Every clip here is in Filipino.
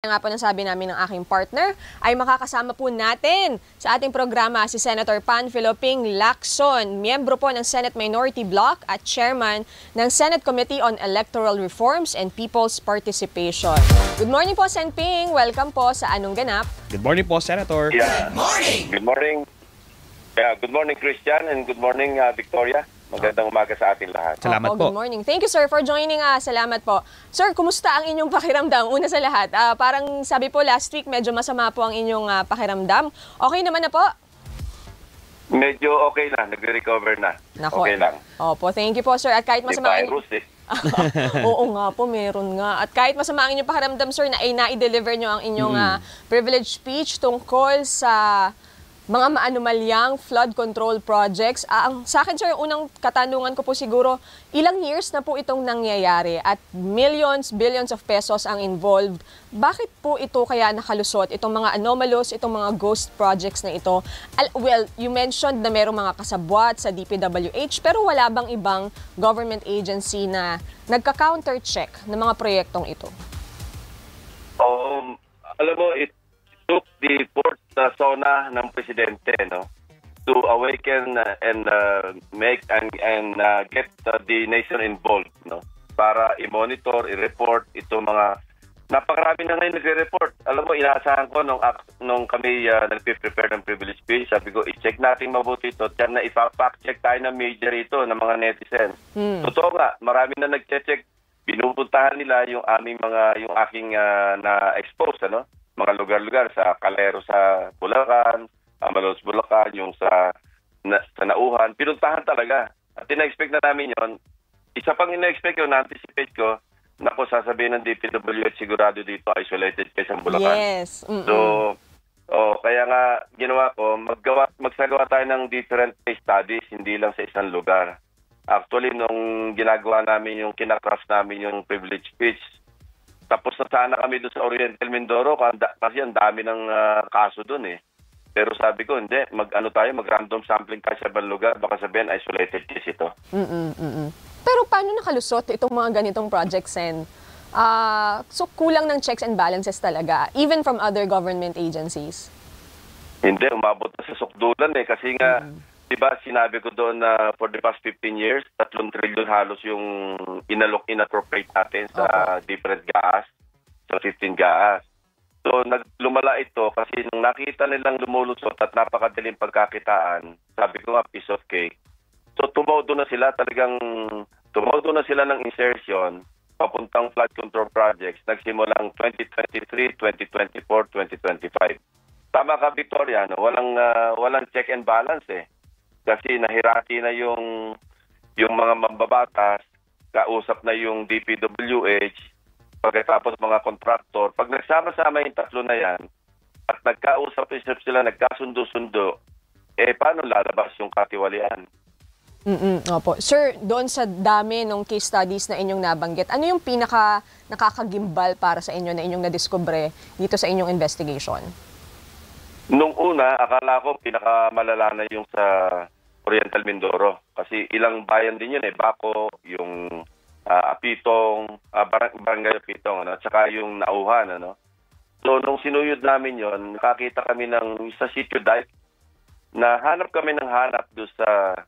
Nga po nasabi namin ng aking partner ay makakasama po natin sa ating programa si Senator Panfilo Ping Lacson, miyembro po ng Senate Minority Bloc at chairman ng Senate Committee on Electoral Reforms and People's Participation. Good morning po, Sen Ping. Welcome po sa Anong Ganap. Good morning po, Senator. Yeah. Good morning. Good morning. Yeah, good morning, Christian, and good morning, Victoria. Magandang umaga sa ating lahat. Salamat po. Good morning. Thank you, sir, for joining us. Salamat po. Sir, kumusta ang inyong pakiramdam? Una sa lahat, parang sabi po last week, medyo masama po ang inyong pakiramdam. Okay naman na po? Medyo okay na. Nagre-recover na. Nako. Okay lang. Opo, thank you po, sir. At kahit masama May virus eh. Oo nga po, meron nga. At kahit masama ang inyong pakiramdam, sir, na-deliver nyo ang inyong privilege speech tungkol sa mga maanumalyang flood control projects. Sa akin, sir, unang katanungan ko po siguro, ilang years na po itong nangyayari at millions, billions of pesos ang involved. Bakit po ito kaya nakalusot, itong mga anomalous, itong mga ghost projects na ito? Well, you mentioned na merong mga kasabwat sa DPWH, pero wala bang ibang government agency na nagka-counter-check ng mga proyektong ito? Alam mo, it took the fourth zona ng presidente, no, to awaken and make and get the nation involved, no, para i-monitor, i-report itong mga napakarami na ngayon nagre-report. Alam mo, inaasahan ko nung kami nagpe-prepare ng privilege speech, sabi ko, i-check natin mabuti ito. Diyan na ipa-fact check tayo ng major ito ng mga netizens. Totoo nga, marami na nag-check. Pinupuntahan nila yung aking na-expose, ano, mga lugar-lugar sa Calero sa Bulacan, Amalos Bulacan, yung sa Nauhan, pinuntahan talaga. At ina-expect na namin yon. Isa pang ina-expect yun, na-anticipate ko, naku, sasabihin ng DPWH sigurado dito isolated kayo sa Bulacan. Yes. So, kaya nga ginawa ko, magsagawa tayo ng different case studies, hindi lang sa isang lugar. Actually, nung ginagawa namin yung kinacraft namin yung privilege speech, tapos na sana kami doon sa Oriental Mindoro kasi ang dami ng kaso doon eh. Pero sabi ko, hindi, mag-random sampling tayo sa ibang lugar, baka sabihin isolated case ito. Pero paano nakalusot itong mga ganitong projects, Sen? So kulang ng checks and balances talaga, even from other government agencies? Hindi, umabot na sa sukdulan eh. Kasi nga, di ba sinabi ko doon na for the past 15 years, 3 trillion halos yung inappropriate natin sa different GAAs, sa 15 GAAs. So lumala ito kasi nung nakita nilang lumulusot at napakadaling pagkakitaan, sabi ko nga, piece of cake. So tumawdo na sila ng insertion papuntang flood control projects nagsimulang 2023, 2024, 2025. Tama ka, Victoria, no? Walang check and balance eh. Kasi nahirati na yung mga mambabatas, kausap na yung DPWH, pagkatapos mga kontraktor. Pag nagsama-sama yung tatlo na yan, at nagkausap-isip sila, nagkasundo-sundo, paano lalabas yung katiwalian? Opo. Sir, doon sa dami ng case studies na inyong nabanggit, ano yung pinaka nakakagimbal para sa inyo na inyong nadiskubre dito sa inyong investigation? Nung una, akala ko pinakamalala na yung sa Oriental Mindoro. Kasi ilang bayan din yun eh. Baco, yung Apitong, Barangay Apitong, ano? At saka yung Nauhan. Ano? So, nung sinuyod namin yon, nakakita kami sa sitio dike na hanap kami ng hanap doon sa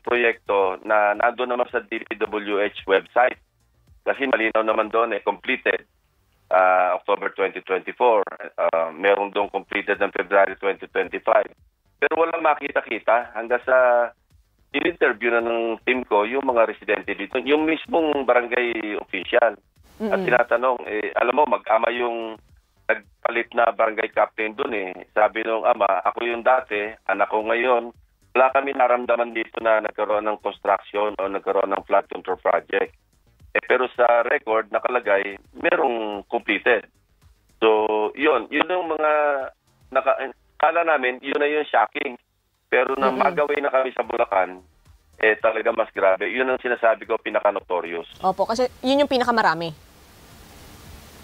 proyekto na nandun naman sa DPWH website. Kasi malinaw naman doon completed. October 2024. Meron doon completed ng February 2025. Pero walang makita-kita hanggang sa in-interview na ng team ko yung mga residente dito, yung mismong barangay official. At tinatanong, alam mo, mag-ama yung nagpalit na barangay captain doon eh. Sabi nung ama, ako yung dati, anak ko ngayon, wala kami naramdaman dito na nagkaroon ng construction o nagkaroon ng flood control project. Pero sa record, nakalagay, merong completed. So, yun yung mga, kala namin, yun na yung shocking. Pero nang magawin na kami sa Bulacan, talaga mas grabe. Yun ang sinasabi ko, pinaka-notorious. Opo, kasi yun yung pinakamarami.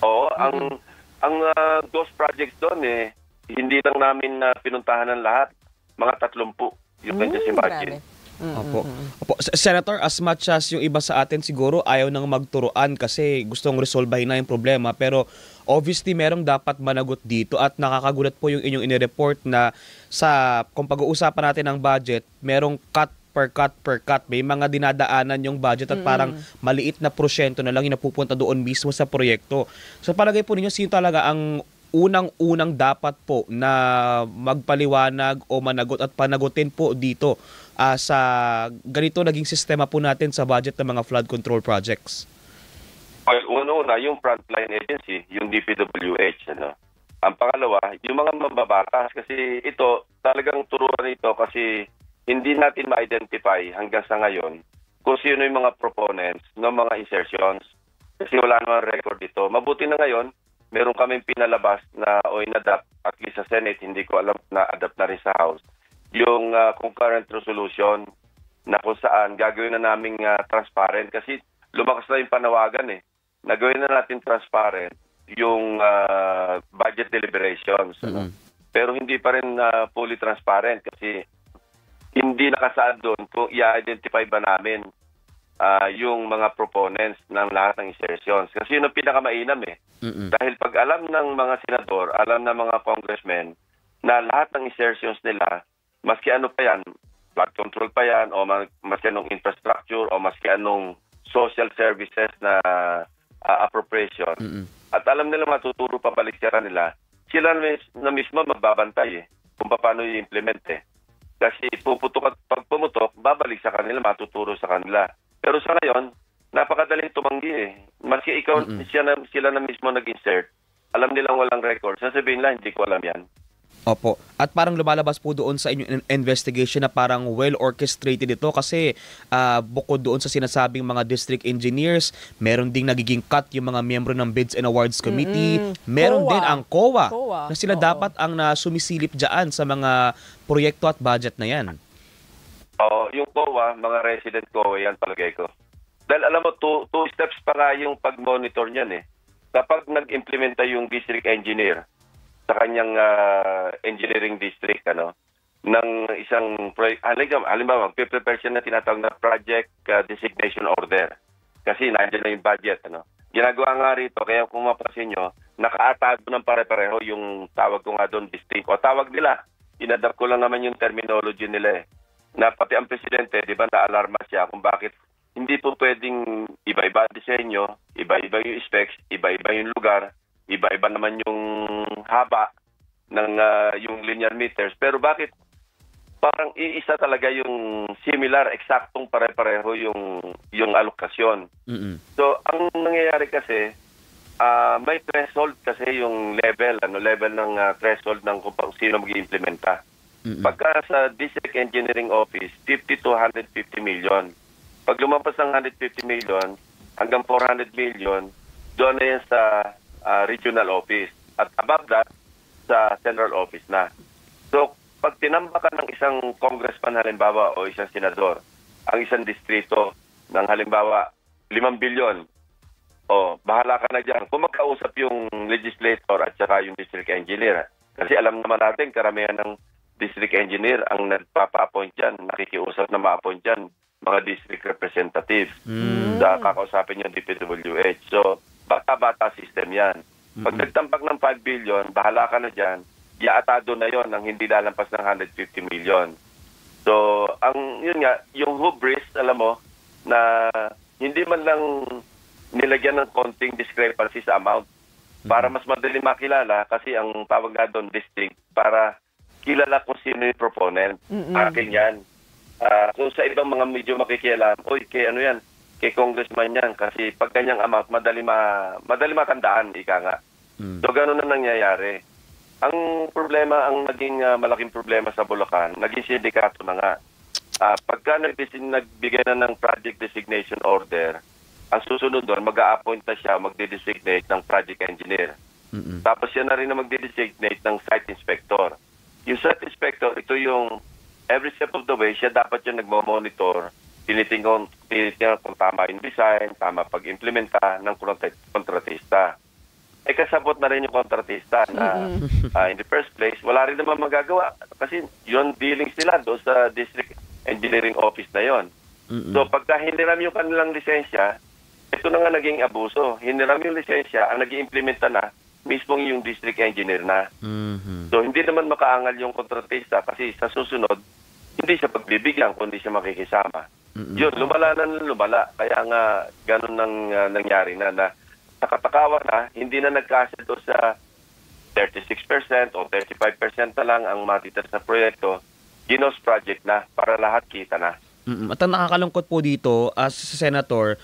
Oo, ang ghost projects doon hindi lang namin pinuntahan ng lahat. Mga 30. You can just imagine. Grabe. Opo. Senator, as much as yung iba sa atin siguro ayaw nang magturuan kasi gustong resolbahin na yung problema, pero obviously merong dapat managot dito at nakakagulat po yung inyong inireport na kung pag-uusapan natin ng budget, merong cut per cut. May mga dinadaanan yung budget at parang maliit na porsyento na lang yung napupunta doon mismo sa proyekto. So palagay po ninyo, sino talaga ang unang-unang dapat po na magpaliwanag o managot at panagutin po dito sa ganito naging sistema po natin sa budget ng mga flood control projects? Well, una, yung frontline agency, yung DPWH. Ano? Ang pangalawa, yung mga mababatas. Kasi ito, talagang turuan ito kasi hindi natin ma-identify hanggang sa ngayon kung sino yung mga proponents ng mga insertions. Kasi wala naman record dito. Mabuti na ngayon, meron kaming pinalabas na o inadapt, at least sa Senate, hindi ko alam na adapt na rin sa House, yung concurrent resolution na kung saan gagawin na naming transparent kasi lumakas na yung panawagan Nagawin na natin transparent yung budget deliberations. Pero hindi pa rin fully transparent kasi hindi nakasaad doon kung i-identify ba namin yung mga proponents ng lahat ng insertions. Kasi yun ang pinakamainam Dahil pag alam ng mga senador, alam ng mga congressmen na lahat ng insertions nila, maski ano pa yan, flood control pa yan, o maski anong infrastructure, o maski anong social services na appropriation, at alam nila matuturo pabalik sa kanila, sila na mismo magbabantay kung paano i-implement Kasi puputok at pag pumutok, babalik sa kanila, matuturo sa kanila. Pero sa ngayon, napakadaling tumanggi Maski ikaw, sila na mismo nag-insert, alam nilang walang record. Sasabihin lang, hindi ko alam yan. Opo. At parang lumalabas po doon sa inyong investigation na parang well-orchestrated ito kasi bukod doon sa sinasabing mga district engineers, meron ding nagiging cut yung mga miyembro ng Bids and Awards Committee. Meron din ang COA na sila dapat ang sumisilip dyan sa mga proyekto at budget na yan. Yung COA, mga resident COA yan palagay ko. Dahil alam mo, two steps pa nga yung pag-monitor niyan Kapag nag-implementa yung district engineer sa kanyang engineering district ng isang project, halimbawa magpe-prepare siya na tinatawag na project designation order kasi nandiyan na yung budget ginagawa nga rito, kaya kung mapasin nyo, nakaatado ng pare-pareho yung tawag ko nga doon district o tawag nila, inadapt ko lang naman yung terminology nila na pati ang presidente, di ba, na-alarma siya kung bakit hindi po pwedeng iba-iba disenyo, iba-iba yung specs, iba-iba yung lugar, iba-iba naman yung haba ng yung linear meters. Pero bakit parang iisa talaga yung similar, eksaktong pare-pareho yung alokasyon. So, ang nangyayari kasi, may threshold kasi yung level ng threshold ng kung sino mag-iimplementa. Pagka sa District Engineering Office, 50 to 150 million. Pag lumampas ng 150 million hanggang 400 million, doon na yan sa regional office. At above that, sa central office na. So, pag tinambakan ng isang congressman halimbawa o isang senador, ang isang distrito ng halimbawa 5 billion, bahala ka na dyan. Kung magkausap yung legislator at saka yung district engineer, kasi alam naman natin karamihan ng district engineer ang nagpapa-appoint dyan, nakikiusap na ma-appoint dyan, mga district representatives sa kakausapin yung DPWH. So, bata-bata system yan. Pag nagtampak ng 5 billion, bahala ka na dyan, iaatado na yon ang hindi lalampas ng 150 million. So, yun nga, yung hubris, alam mo, na hindi man lang nilagyan ng konting discrepancy sa amount para mas madali makilala kasi ang tawag nga doon district para kilala kung sino yung proponent. Akin yan. Kung sa ibang mga medyo makikialam, kay ano yan, kay congressman yan kasi pag ganyang amount, madali matandaan, ika nga. So, ganun na nangyayari. Ang problema, ang naging malaking problema sa Bulacan, naging sindikato na nga. Pagka nagbigay na ng project designation order, ang susunod doon, mag-a-appoint na siya, magde-designate ng project engineer. Tapos siya na rin na magde-designate ng site inspector. Yung site inspector, ito yung every step of the way, siya dapat yung nagmo-monitor, tinitingnan kung tama yung design, tama pag-implementa ng kontratista. Kasabot na rin yung kontratista na in the first place, wala rin naman magagawa kasi yun dealings nila doon sa district engineering office na yon. So pagka hiniram yung kanilang lisensya, ito na nga naging abuso. Hiniram yung lisensya, ang nag-iimplementa na, mismong yung district engineer na. Mhm. So, hindi naman makaangal yung kontratista kasi sa susunod, hindi siya pagbibigyan kundi siya makikisama. Yun, lumala na lumala. Kaya nga, ganun nangyari na nakatakawa na, hindi na nagkasya doon sa 36% o 35% na lang ang matitira sa proyekto. Ginos project na para lahat kita na. At ang nakakalungkot po dito, as Senator,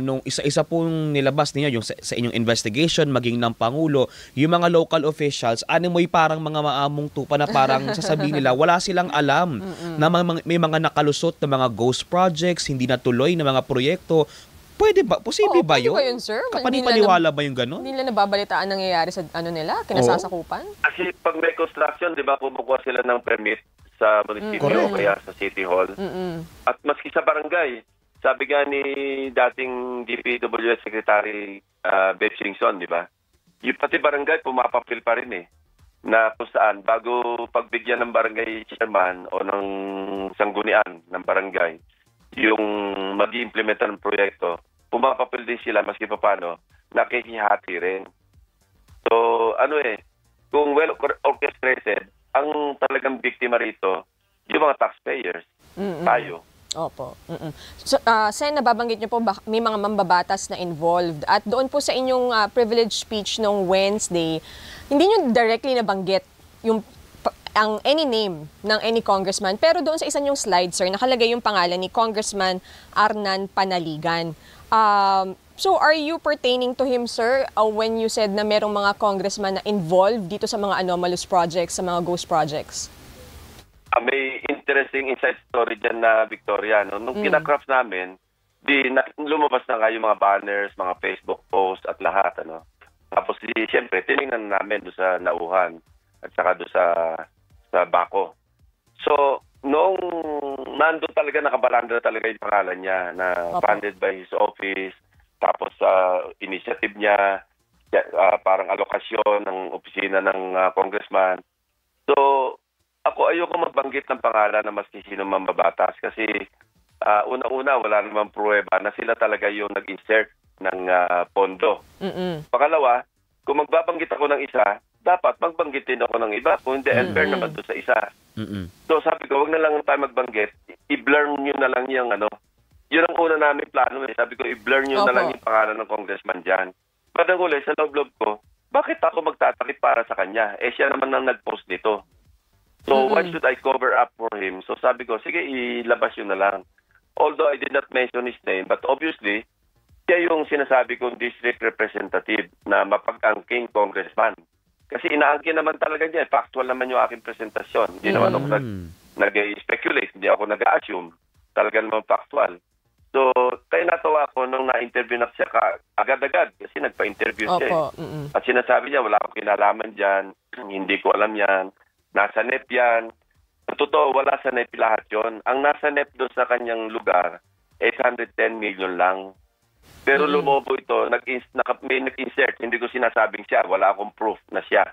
nung isa-isa pong nilabas ninyo, yung sa inyong investigation, maging ng Pangulo, yung mga local officials, mo'y parang mga maamong tupa na parang sasabihin nila, wala silang alam na may mga nakalusot na mga ghost projects, hindi natuloy na mga proyekto. Pwede ba? Posible ba yun? Pwede ba yun, sir? Kapanipaniwala ba yung gano'n? Hindi nila nababalitaan nangyayari sa nila, kinasasakupan? Kasi pag may construction, di ba, kumukuha sila ng permit sa munisipyo o kaya sa City Hall. At maski sa barangay, sabi nga ni dating DPWH Secretary Bev Singson, di ba? Yung pati barangay, pumapapil pa rin eh. Na kung saan, bago pagbigyan ng barangay chairman o ng sanggunian ng barangay, yung mag-i-implementa ng proyekto, pumapapil din sila maski pa paano, nakikihati rin. So, kung well orchestrated, ang talagang biktima rito, yung mga taxpayers, tayo. Opo. So, Sen, nababanggit niyo po, may mga mambabatas na involved. At doon po sa inyong privilege speech noong Wednesday, hindi niyo directly nabanggit ang any name ng any congressman. Pero doon sa isa niyong slide, sir, nakalagay yung pangalan ni Congressman Arnan Panaligan. So, are you pertaining to him, sir, when you said na merong mga congressman na involved dito sa mga anomalous projects, sa mga ghost projects? May interesting inside story dyan na Victoria. No? Nung kinakraft namin, lumabas na nga yung mga banners, mga Facebook posts at lahat. Tapos, siyempre, tinignan namin doon sa Nauhan at saka doon sa Baco. So, noong nandun talaga, nakabalandra talaga yung pangalan niya na funded by his office. Tapos initiative niya, parang alokasyon ng opisina ng congressman. So, ako ayoko magbanggit ng pangalan na maski sino mambabatas kasi una-una wala namang pruweba na sila talaga yung nag-insert ng pondo. Pangalawa, kung magbabanggit ako ng isa, dapat magbanggit din ako ng iba. Kung hindi, unfair naman doon sa isa. So sabi ko, wag na lang tayo magbanggit. I-blur nyo na lang yung Yun ang una namin plano. Sabi ko, i-blur nyo na lang yung pangalan ng congressman dyan. Badang uli, sa loob-loob ko, bakit ako magtatakip para sa kanya? Siya naman ang nag-post nito. So, why should I cover up for him? So, sabi ko, sige, ilabas yun na lang. Although I did not mention his name, but obviously, siya yung sinasabi kong district representative na mapag-angking congressman. Kasi inaangkin naman talaga niya. Factual naman yung aking presentasyon. Hindi naman ako nag-speculate. Hindi ako nag-assume. Talaga naman factual. So, kaya natawa ako nung na-interview na siya agad-agad kasi nagpa-interview siya. At sinasabi niya, wala akong kinalaman dyan, hindi ko alam yan, nasa NEP yan. Totoo, wala sa NEP lahat yon. Ang nasa NEP doon sa kanyang lugar, 810 million lang. Pero lumobo ito, may nag-insert, hindi ko sinasabing siya, wala akong proof na siya.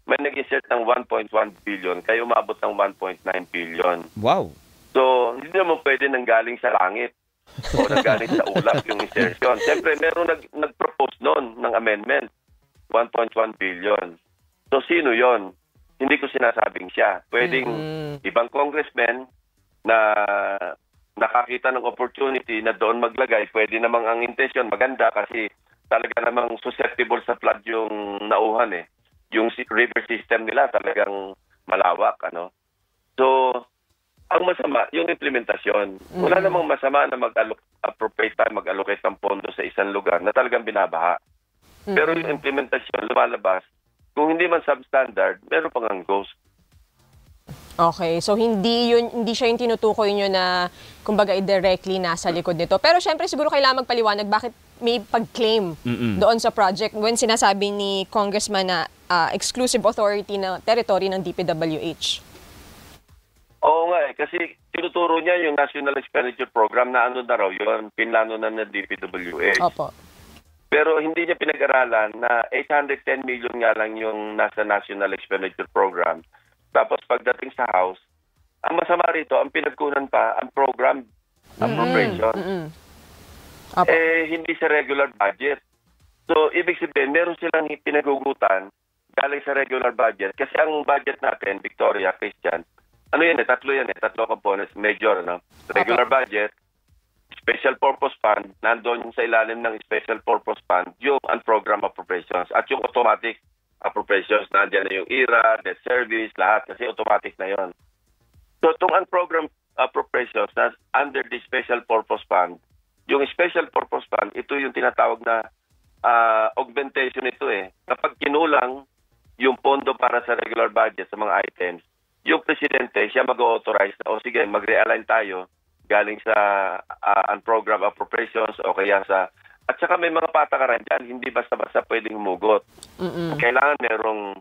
May nag-insert ng 1.1 billion, kaya umabot ng 1.9 billion. Wow! So, hindi naman pwede nanggaling sa langit. O nagaling sa ulap yung insertion. Siyempre, meron nag-propose noon ng amendment. 1.1 billion. So, sino yon? Hindi ko sinasabing siya. Pwedeng ibang congressman na nakakita ng opportunity na doon maglagay. Pwede namang ang intention maganda kasi talaga namang susceptible sa flood yung Nauhan eh. Yung river system nila talagang malawak. So, ang masama, yung implementasyon. Wala namang masama na mag-appropriate tayo, mag-allocate ng pondo sa isang lugar na talagang binabaha. Pero yung implementasyon, lumalabas, kung hindi man substandard, meron pang ang ghost. Okay, so hindi siya yung tinutukoy nyo na kumbaga directly nasa likod nito. Pero syempre siguro kailangan magpaliwanag bakit may pag-claim doon sa project when sinasabi ni Congressman na exclusive authority na territory ng DPWH. Oo nga kasi tinuturo niya yung National Expenditure Program na na raw yun, pinlano na ng DPWH. Opo. Pero hindi niya pinag-aralan na 810 million nga lang yung nasa National Expenditure Program. Tapos pagdating sa House, ang masama rito, ang pinagkunan pa, ang program appropriation. Hindi sa regular budget. So, ibig sabihin, meron silang pinagugutan galing sa regular budget. Kasi ang budget natin, Victoria, Christian, ano yan eh, tatlo components, major, no? Regular budget, special purpose fund, nandoon sa ilalim ng special purpose fund, yung unprogrammed appropriations at yung automatic appropriations, nandiyan na yung IRA, debt service, lahat, kasi automatic na yon. So, itong unprogrammed appropriations na under the special purpose fund, yung special purpose fund, ito yung tinatawag na augmentation ito eh. Kapag kinulang yung pondo para sa regular budget sa mga items, yung presidente, siya mag-authorize na, o sige, mag-realign tayo galing sa unprogrammed appropriations o kaya sa... At saka may mga patakaran dyan, hindi basta-basta pwedeng humugot. Kailangan merong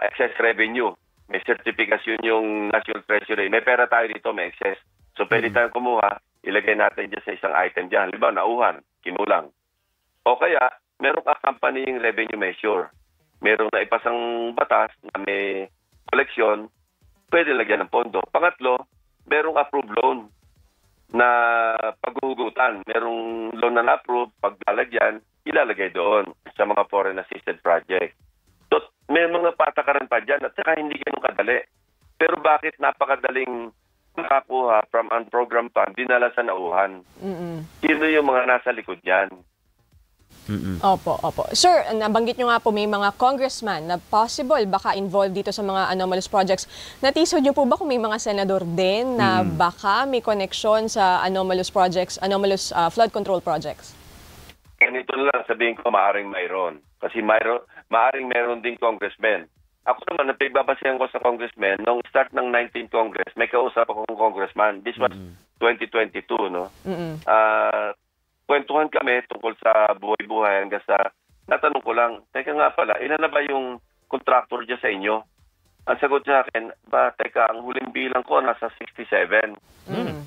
excess revenue. May certification yung National Treasury. May pera tayo dito, may excess. So pwede tayong kumuha, ilagay natin dyan sa isang item dyan. Halimbawa, nauhan, kinulang. O kaya, merong accompanying revenue measure. Merong na ipasang batas na may koleksyon, pwede lagyan ng pondo. Pangatlo, merong approved loan na paghuhugutan. Merong loan na na-approve, paglalagyan, ilalagay doon sa mga foreign assisted project. So, may mga patakaran pa dyan at saka hindi ganun kadali. Pero bakit napakadaling makakuha from unprogrammed fund, dinala sa nauhan? Sino yung mga nasa likod yan? Opo. Sir, nabanggit nyo nga po may mga congressman na possible baka involved dito sa mga anomalous projects. Natisod nyo po ba kung may mga senador din na baka may connection sa anomalous projects, anomalous flood control projects? Ganito na lang sabihin ko, maaring mayroon. Kasi maaring mayroon din congressman. Ako naman, napigbabasihan ko sa congressman, nung start ng 19th Congress, may kausap akong congressman. This was 2022, no? Kwentuhan kami tungkol sa buhay-buhay hanggang sa natanong ko lang, teka nga pala, ilan na ba yung contractor dyan sa inyo? Ang sagot sa akin, teka, ang huling bilang ko nasa 67.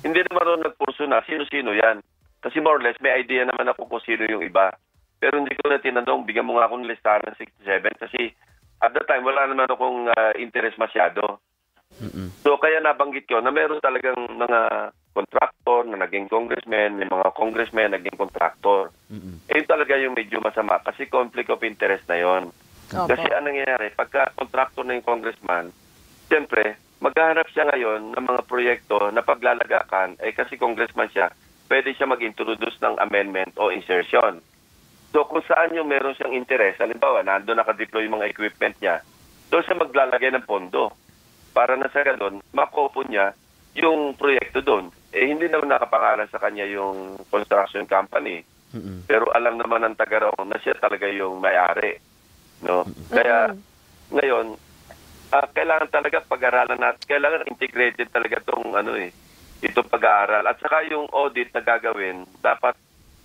Hindi naman rin nagpurso na, sino-sino yan? Kasi more or less, may idea naman ako kung sino yung iba. Pero hindi ko na tinanong, bigyan mo nga akong listahan ng 67 kasi at that time, wala naman akong interest masyado. So, kaya nabanggit ko na meron talagang mga contractor na naging congressman, may mga congressman naging contractor. Eh, talaga yung medyo masama kasi conflict of interest na yon. Kasi anong nangyayari, pagka contractor na yung congressman, siyempre, maghahanap siya ngayon ng mga proyekto na paglalagakan, kasi congressman siya, pwede siya mag-introduce ng amendment o insertion. So, kung saan yung meron siyang interest, halimbawa, nandun nakadeploy yung mga equipment niya, doon siya maglalagay ng pondo para na sa ganun, makopo niya yung proyekto doon. Hindi naman nakapangalan sa kanya yung construction company. Pero alam naman ng taga-Rong na siya talaga yung may-ari. No? Kaya ngayon, kailangan talaga pag-aralan natin, kailangan integrated talaga itong pag-aaral. At saka yung audit na gagawin, dapat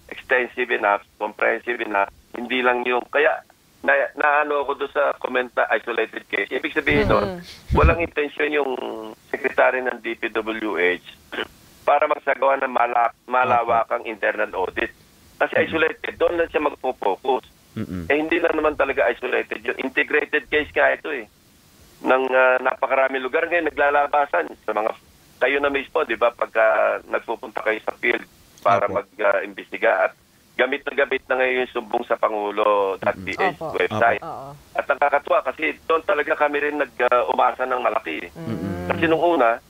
extensive enough, comprehensive enough, hindi lang yung, kaya naano ako doon sa comment na isolated case. Ibig sabihin doon, walang intention yung secretary ng DPWH para magsagawa ng malawakang internal audit. Kasi isolated, doon lang siya magpo-focus. Hindi lang naman talaga isolated yun. Integrated case ka ito ng napakarami lugar ngayon, naglalabasan sa mga, kayo na mismo, di ba, pagka nagpupunta kayo sa field para mag-imbestiga at gamit na ngayon yung sumbong sa Pangulo.ph website. At nakakatuwa kasi doon talaga kami rin nag-umasa ng malaki. Kasi nung una,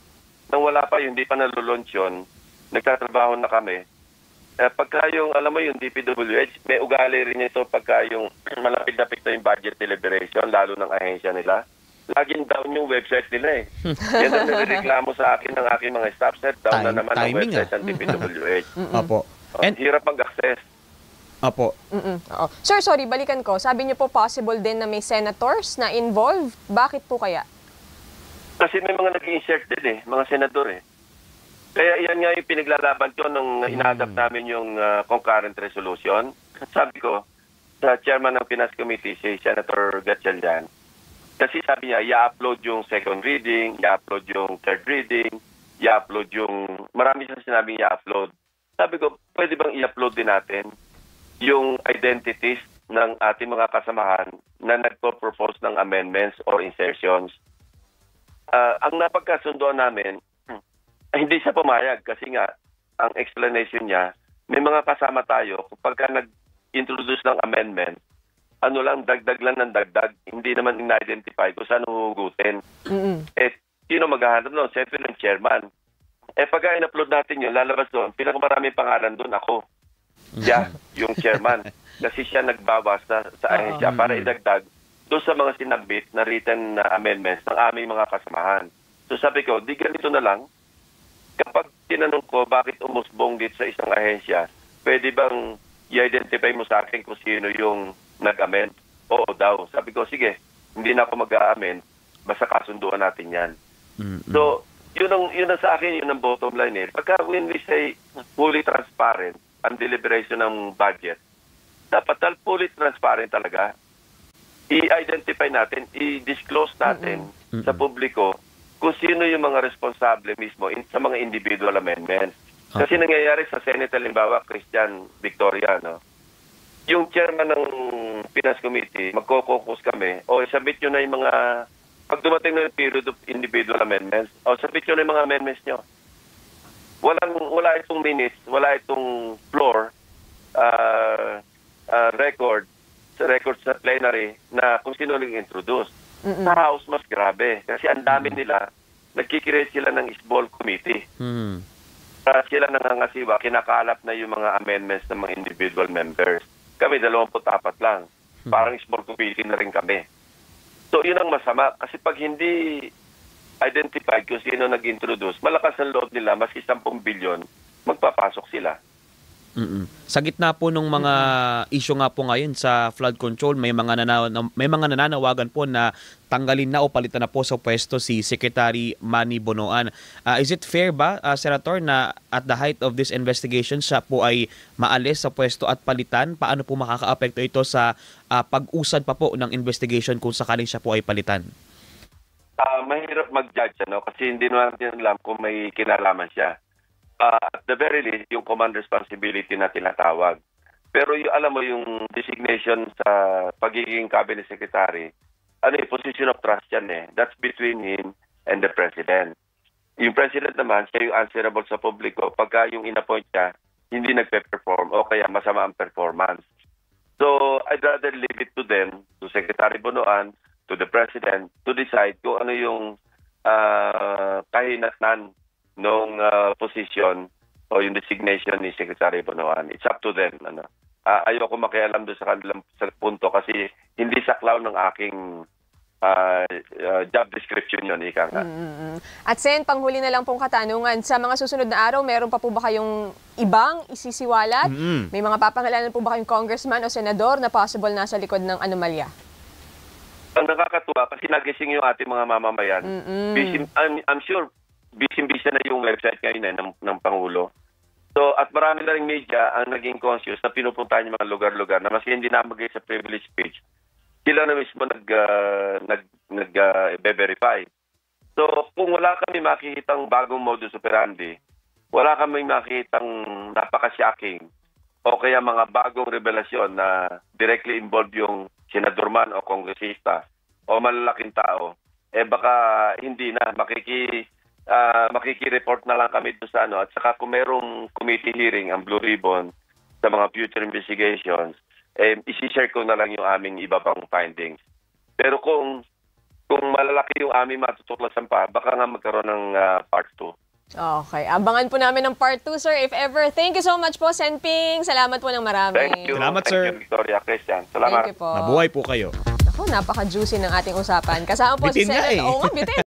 nang wala pa yun, hindi pa nalulaunch yun, nagtatrabaho na kami. Pagka yung, alam mo yung DPWH, may ugali rin ito pagka yung malapit-lapit na yung budget deliberation, lalo ng ahensya nila. Laging down yung website nila Yan ang nireklamo sa akin ng aking mga staff set, down na naman ang website ng DPWH. Hirap mag-access. Apo. Sir, sorry, balikan ko. Sabi niyo po possible din na may senators na involved. Bakit po kaya? Kasi may mga nag-insert din mga senador Kaya yan nga yung pinaglalaban ko nung ina-adapt namin yung concurrent resolution. Sabi ko, sa chairman ng Finance Committee, si Senator Gatchalian, kasi sabi niya, i-upload yung second reading, i-upload yung third reading, i-upload yung, marami siyang sinabing i-upload. Sabi ko, pwede bang i-upload din natin yung identities ng ating mga kasamahan na nagpo-propose ng amendments or insertions? Ang napagkasundoan namin, hindi siya pumayag kasi nga, ang explanation niya, may mga kasama tayo, kapag nag-introduce ng amendment, ano lang, dagdag lang ng dagdag. Hindi naman in-identify kung saan huhugutin. Eh, sino maghahanap doon? Siyempre ng chairman. Eh, pagka in-upload natin yun, lalabas doon, pinakamaraming pangalan doon ako. Siya, yung chairman. Kasi siya nagbawas sa ahensya para idagdag doon sa mga sinabit na written amendments ng aming mga kasamahan. So sabi ko, di ganito na lang. Kapag tinanong ko bakit umusbong dito sa isang ahensya, pwede bang i-identify mo sa akin kung sino yung nag-amend? Oo daw. Sabi ko, sige, hindi na ako mag-a-amend, basta kasunduan natin yan. So, yun ang sa akin, yun ang bottom line eh. Pagka when we say fully transparent ang deliberation ng budget, dapat fully transparent talaga. I-identify natin, i-disclose natin sa publiko kung sino yung mga responsable mismo sa mga individual amendments. Kasi nangyayari sa Senate, halimbawa, Christian Victoria, no? Yung chairman ng Finance Committee, magko-caucus kami, submit nyo na yung mga, pag dumating na yung period of individual amendments, submit nyo na yung mga amendments nyo. Wala itong minutes, wala itong floor, record sa plenary na kung sino nag-introduce. Sa House, mas grabe. Kasi ang dami nila, nagkikreate sila ng small committee. Sila nangangasiwa, kinakalap na yung mga amendments ng mga individual members. Kami, 24 lang. Parang small committee na rin kami. So, yun ang masama. Kasi pag hindi identified kung sino nag-introduce, malakas ang loob nila, maski 10 bilyon, magpapasok sila. Sa gitna po ng mga issue nga po ngayon sa flood control, may mga nananawagan po na tanggalin na o palitan na po sa pwesto si Secretary Manny Bonoan. Is it fair ba, Senator, na at the height of this investigation siya po ay maalis sa pwesto at palitan? Paano po makaka-apekto ito sa pag-usad pa po ng investigation kung sakaling siya po ay palitan? Mahirap mag-judge, kasi hindi natin alam kung may kinalaman siya. At the very least, yung command responsibility na tinatawag. Pero alam mo, yung designation sa pagiging cabinet secretary, position of trust yan eh. That's between him and the president. Yung president naman, siya yung answerable sa publiko pagka yung inappoint niya, hindi nagpe-perform o kaya masama ang performance. So, I'd rather leave it to them, to Secretary Bonoan, to the president, to decide kung ano yung kahinatnan nung position o yung designation ni Secretary Bonoan. It's up to them. Ayoko makialam doon sa kanilang punto kasi hindi saklaw ng aking job description yun, ika nga. At Sen, panghuli na lang pong katanungan. Sa mga susunod na araw, meron pa po ba kayong ibang isisiwalat? May mga papangalanan po ba kayong congressman o senador na possible nasa likod ng anomalya? Ang nakakatuwa kasi nagising yung ating mga mamamayan. I'm sure busy-busy na yung website ngayon ng Pangulo. So, at marami na rin media ang naging conscious na pinupuntahan yung mga lugar-lugar na mas hindi namagay sa privilege speech. Sila na mismo nag-verify. So, kung wala kami makikitang bagong modus operandi, wala kami makikitang napaka-shocking o kaya mga bagong revelasyon na directly involved yung senador man o kongresista o malalaking tao, baka hindi na makiki-report na lang kami doon sa at saka kung merong committee hearing ang Blue Ribbon sa mga future investigations, isi-share ko na lang yung aming iba pang findings. Pero kung malalaki yung aming matutuklasan pa, baka nga magkaroon ng part 2. Okay. Abangan po namin ng part 2, sir, if ever. Thank you so much po, Senping. Salamat po ng marami. Thank you. Salamat, sir. Thank you, Victoria, Christian. Salamat. Thank you po. Mabuhay po kayo. Ako, napaka-juicy ng ating usapan. Kasama po Bitin si nga Senator. eh. Oo nga, bitin.